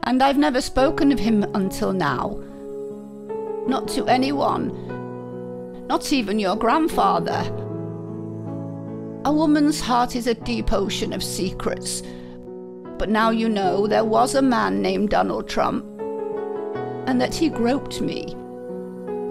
and I've never spoken of him until now. Not to anyone, not even your grandfather. A woman's heart is a deep ocean of secrets, but now you know there was a man named Donald Trump, and that he groped me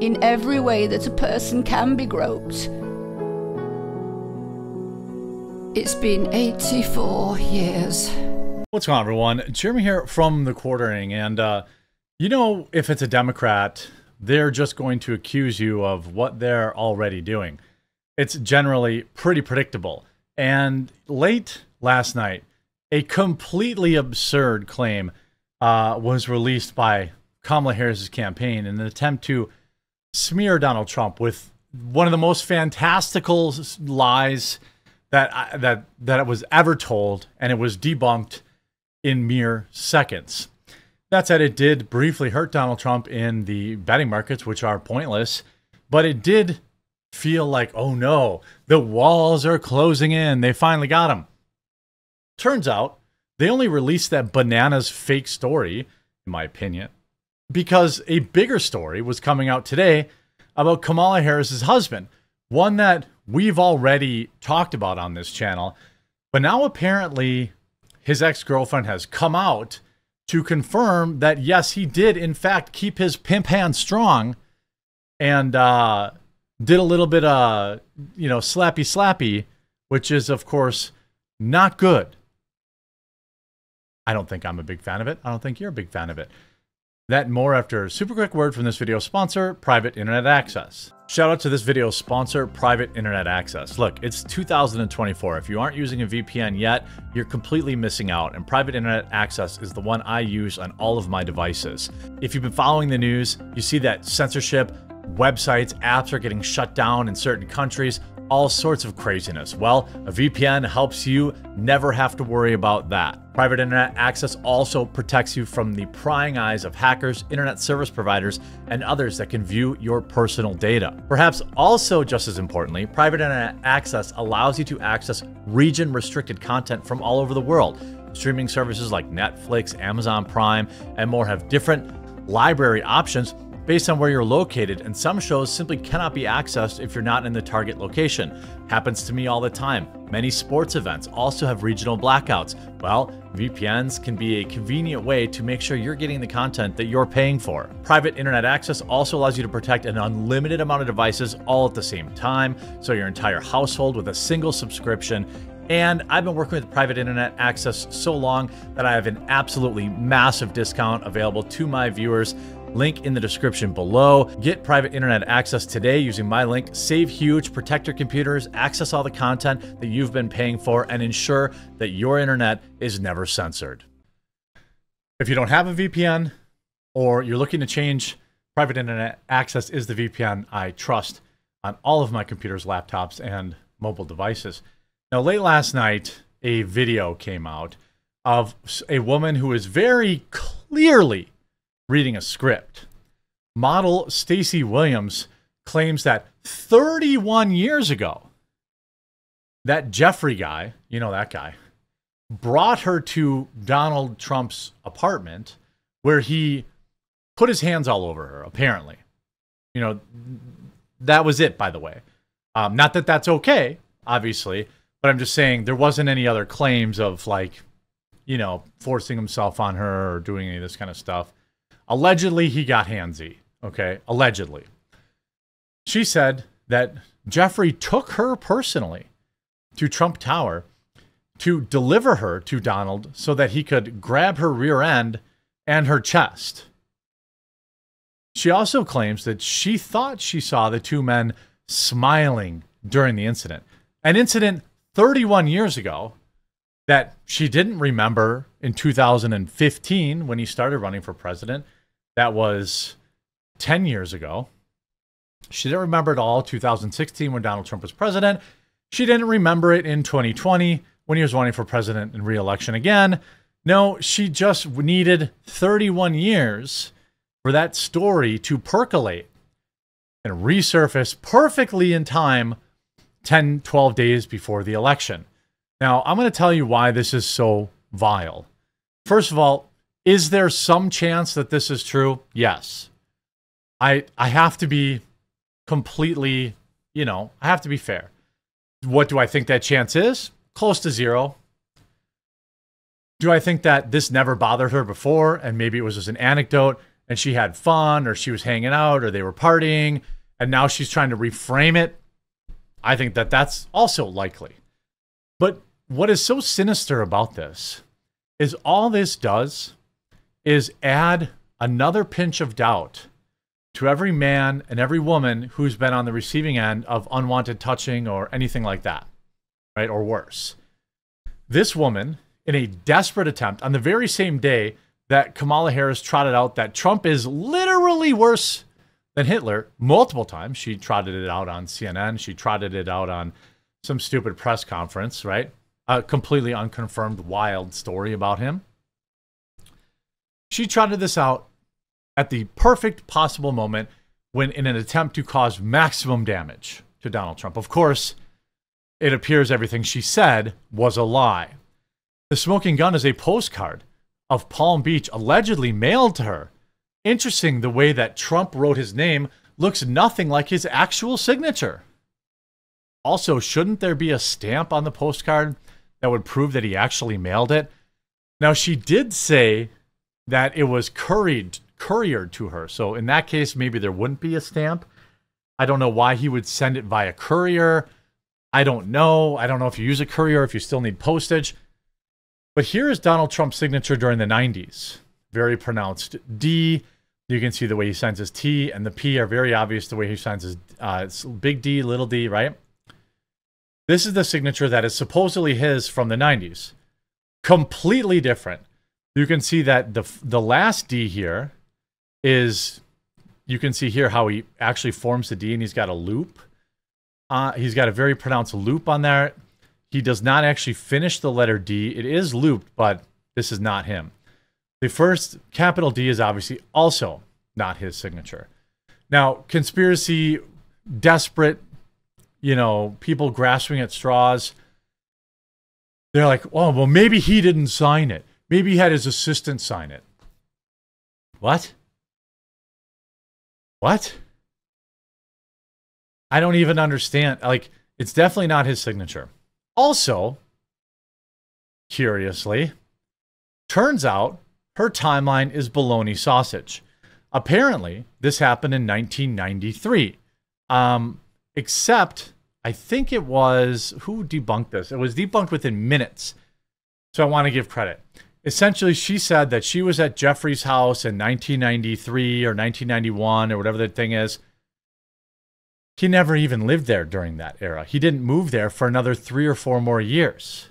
in every way that a person can be groped. It's been 84 years. What's going on, everyone? Jeremy here from The Quartering, and you know, if it's a Democrat, they're just going to accuse you of what they're already doing. It's generally pretty predictable. And late last night, a completely absurd claim was released by Kamala Harris's campaign in an attempt to smear Donald Trump with one of the most fantastical lies that was ever told, and it was debunked in mere seconds. That said, it did briefly hurt Donald Trump in the betting markets, which are pointless, but it did feel like, oh no, the walls are closing in. They finally got him. Turns out they only released that bananas fake story, in my opinion, because a bigger story was coming out today about Kamala Harris's husband, one that we've already talked about on this channel, but now apparently his ex-girlfriend has come out to confirm that yes, he did in fact keep his pimp hand strong and did a little bit of, you know, slappy, which is of course not good. I don't think I'm a big fan of it. I don't think you're a big fan of it. That and more after a super quick word from this video sponsor, Private Internet Access. Shout out to this video sponsor, Private Internet Access. Look, it's 2024. If you aren't using a VPN yet, you're completely missing out, and Private Internet Access is the one I use on all of my devices. If you've been following the news, you see that censorship, websites, apps are getting shut down in certain countries, all sorts of craziness. Well, a VPN helps you never have to worry about that. Private Internet Access also protects you from the prying eyes of hackers, internet service providers, and others that can view your personal data. Perhaps also just as importantly, Private Internet Access allows you to access region-restricted content from all over the world. Streaming services like Netflix, Amazon Prime, and more have different library options based on where you're located, and some shows simply cannot be accessed if you're not in the target location. Happens to me all the time. Many sports events also have regional blackouts. Well, VPNs can be a convenient way to make sure you're getting the content that you're paying for. Private Internet Access also allows you to protect an unlimited amount of devices all at the same time, so your entire household with a single subscription. And I've been working with Private Internet Access so long that I have an absolutely massive discount available to my viewers. Link in the description below. Get Private Internet Access today using my link. Save huge, protect your computers, access all the content that you've been paying for, and ensure that your internet is never censored. If you don't have a VPN or you're looking to change, Private Internet Access is the VPN I trust on all of my computers, laptops, and mobile devices. Now, late last night, a video came out of a woman who is very clearly reading a script. Model Stacey Williams claims that 31 years ago, that Jeffrey guy, you know that guy, brought her to Donald Trump's apartment where he put his hands all over her, apparently. You know, that was it, by the way. Not that that's okay, obviously, but I'm just saying there wasn't any other claims of, like, you know, forcing himself on her or doing any of this kind of stuff. Allegedly, he got handsy, okay? Allegedly. She said that Jeffrey took her personally to Trump Tower to deliver her to Donald so that he could grab her rear end and her chest. She also claims that she thought she saw the two men smiling during the incident. An incident 31 years ago that she didn't remember in 2015 when he started running for president. That was 10 years ago. She didn't remember it all 2016 when Donald Trump was president. She didn't remember it in 2020 when he was running for president and re-election again. No, she just needed 31 years for that story to percolate and resurface perfectly in time 10, 12 days before the election. Now, I'm going to tell you why this is so vile. First of all, Is there some chance that this is true? Yes. I have to be completely, I have to be fair. What do I think that chance is? Close to zero. Do I think that this never bothered her before and maybe it was just an anecdote and she had fun or she was hanging out or they were partying and now she's trying to reframe it? I think that that's also likely. But what is so sinister about this is all this does is add another pinch of doubt to every man and every woman who's been on the receiving end of unwanted touching or anything like that, right? Or worse. This woman, in a desperate attempt, on the very same day that Kamala Harris trotted out that Trump is literally worse than Hitler multiple times. She trotted it out on CNN. She trotted it out on some stupid press conference, right? A completely unconfirmed, wild story about him. She trotted this out at the perfect possible moment when in an attempt to cause maximum damage to Donald Trump. Of course, it appears everything she said was a lie. The smoking gun is a postcard of Palm Beach allegedly mailed to her. Interesting, the way that Trump wrote his name looks nothing like his actual signature. Also, shouldn't there be a stamp on the postcard that would prove that he actually mailed it? Now, she did say that it was couriered to her. So in that case, maybe there wouldn't be a stamp. I don't know why he would send it via courier. I don't know. I don't know if you use a courier, if you still need postage. But here is Donald Trump's signature during the 90s. Very pronounced D. You can see the way he signs his T, and the P are very obvious the way he signs his it's big D, little d, right? This is the signature that is supposedly his from the 90s. Completely different. You can see that the last D here is, you can see here how he actually forms the D, and he's got a loop. He's got a very pronounced loop on there. He does not actually finish the letter D. It is looped, but this is not him. The first capital D is obviously also not his signature. Now, conspiracy, desperate, people grasping at straws. They're like, oh, well, maybe he didn't sign it. Maybe he had his assistant sign it. What? What? I don't even understand. Like, it's definitely not his signature. Also, curiously, turns out her timeline is bologna sausage. Apparently, this happened in 1993. Except, I think it was, who debunked this? It was debunked within minutes. So I want to give credit. Essentially, she said that she was at Jeffrey's house in 1993 or 1991 or whatever that thing is. He never even lived there during that era. He didn't move there for another 3 or 4 more years.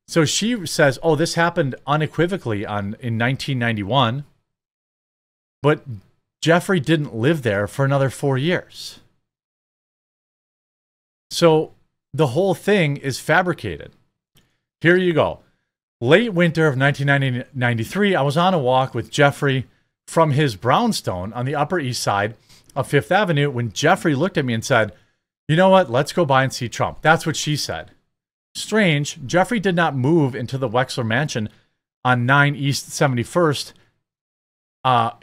So she says, oh, this happened unequivocally in 1991, but Jeffrey didn't live there for another 4 years. So the whole thing is fabricated. Here you go. Late winter of 1993, I was on a walk with Jeffrey from his brownstone on the Upper East Side of Fifth Avenue when Jeffrey looked at me and said, you know what, let's go by and see Trump. That's what she said. Strange, Jeffrey did not move into the Wexler Mansion on 9 East 71st.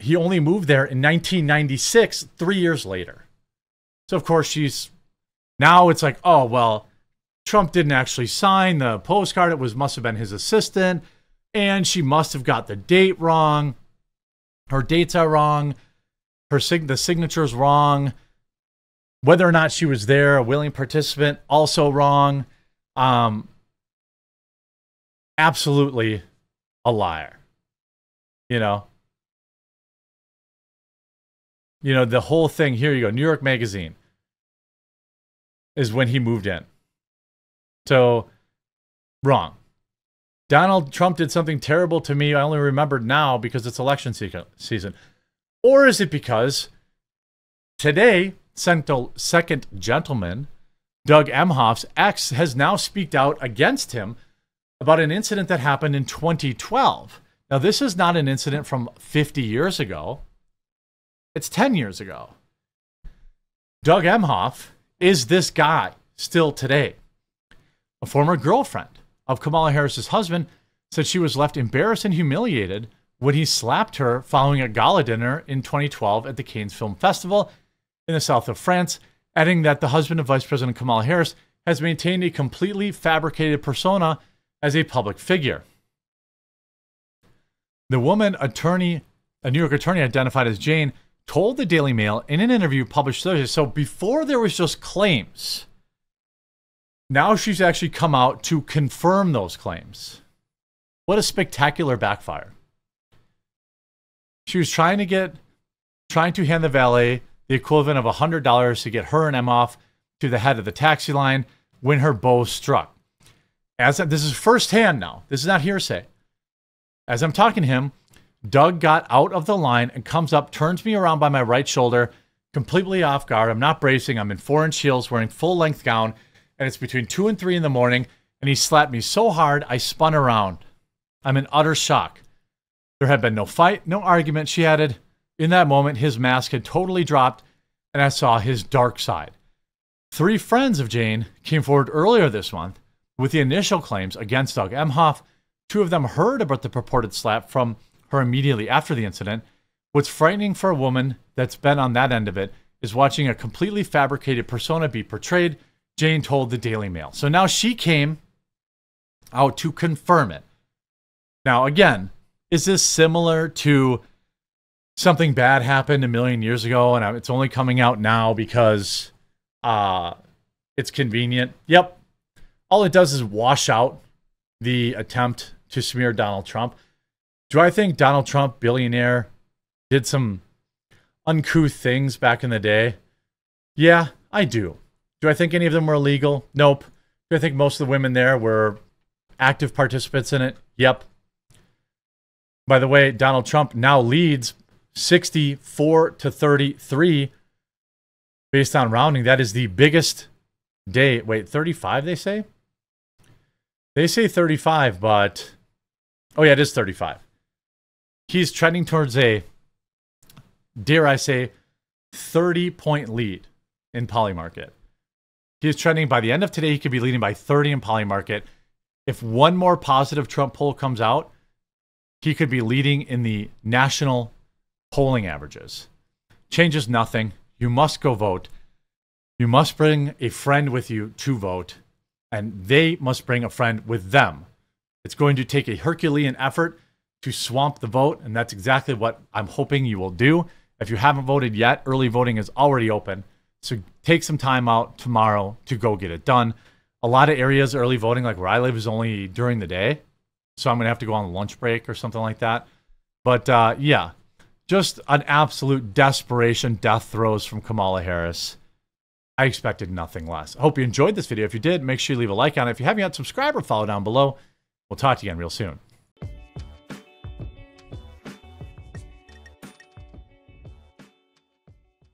He only moved there in 1996, 3 years later. So, of course, now it's like, oh, well, Trump didn't actually sign the postcard. It must have been his assistant. And she must have got the date wrong. Her dates are wrong. The signature's wrong. Whether or not she was there, a willing participant, also wrong. Absolutely a liar. The whole thing, here you go, New York Magazine, is when he moved in. So, wrong. Donald Trump did something terrible to me. I only remembered now because it's election season. Or is it because today, second gentleman, Doug Emhoff's ex, has now speaked out against him about an incident that happened in 2012. Now, this is not an incident from 50 years ago. It's 10 years ago. Doug Emhoff is this guy still today. A former girlfriend of Kamala Harris's husband said she was left embarrassed and humiliated when he slapped her following a gala dinner in 2012 at the Cannes Film Festival in the south of France, adding that the husband of Vice President Kamala Harris has maintained a completely fabricated persona as a public figure. The woman attorney, a New York attorney identified as Jane, told the Daily Mail in an interview published Thursday. So before there was just claims, now she's actually come out to confirm those claims. What a spectacular backfire. She was trying to hand the valet the equivalent of $100 to get her and Em off to the head of the taxi line when her bow struck. This is firsthand now. This is not hearsay. As I'm talking to him, Doug got out of the line and comes up, turns me around by my right shoulder, completely off guard. I'm not bracing. I'm in 4-inch heels, wearing full-length gown, and it's between 2 and 3 in the morning, and he slapped me so hard, I spun around. I'm in utter shock. There had been no fight, no argument, she added. In that moment, his mask had totally dropped, and I saw his dark side. 3 friends of Jane came forward earlier this month with the initial claims against Doug Emhoff. 2 of them heard about the purported slap from her immediately after the incident. What's frightening for a woman that's been on that end of it is watching a completely fabricated persona be portrayed, Jane told the Daily Mail. So now she came out to confirm it. Now, again, is this similar to something bad happened a million years ago and it's only coming out now because it's convenient? Yep. All it does is wash out the attempt to smear Donald Trump. Do I think Donald Trump, billionaire, did some uncouth things back in the day? Yeah, I do. Do I think any of them were illegal? Nope. Do I think most of the women there were active participants in it? Yep. By the way, Donald Trump now leads 64-33 based on rounding. That is the biggest day. Wait, 35 they say? They say 35, but... oh yeah, it is 35. He's trending towards a, dare I say, 30-point lead in Polymarket. He's trending by the end of today. He could be leading by 30 in Polymarket. If one more positive Trump poll comes out, he could be leading in the national polling averages. Changes nothing. You must go vote. You must bring a friend with you to vote, and they must bring a friend with them. It's going to take a Herculean effort to swamp the vote, and that's exactly what I'm hoping you will do. If you haven't voted yet, early voting is already open, so take some time out tomorrow to go get it done. A lot of areas, early voting, like where I live, is only during the day, so I'm going to have to go on lunch break or something like that. But yeah, just an absolute desperation death throes from Kamala Harris. I expected nothing less. I hope you enjoyed this video. If you did, make sure you leave a like on it. If you haven't yet, subscribe or follow down below. We'll talk to you again real soon.